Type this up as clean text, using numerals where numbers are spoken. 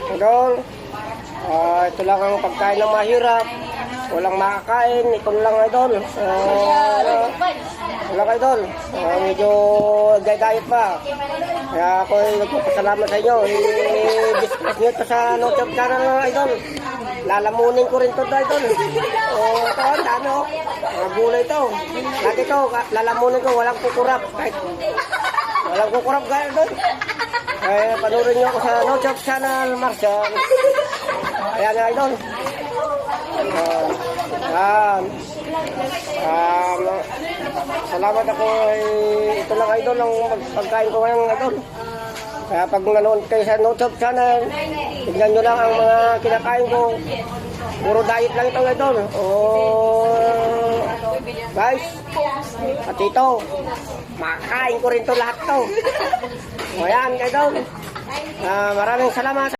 Idol, ito lang ang pagkain ng mahirap. Walang makakain, ito lang idol. Wala idol. Medyo diet pa. Kaya ako nagpapasalamat sa inyo. I-discuss nyo ito sa YouTube channel idol. Lalamunin ko rin ito idol. Ito ang dami mga gulay ito. Lagi ito, lalamunin ko, walang kukurap. Kahit walang kukurap gaya idol. Panurin nyo ako sa YouTube channel, Marshall. Ayan na idol. Salamat ako. Ito lang idol ang pagkain ko ngayon idol. Kaya pag nanood kayo sa YouTube channel, tignan nyo lang ang mga kinakain ko. Puro diet lang ito idol. Guys, at ito, makain ko rin to lahat to. Ayan idol. Maraming salamat.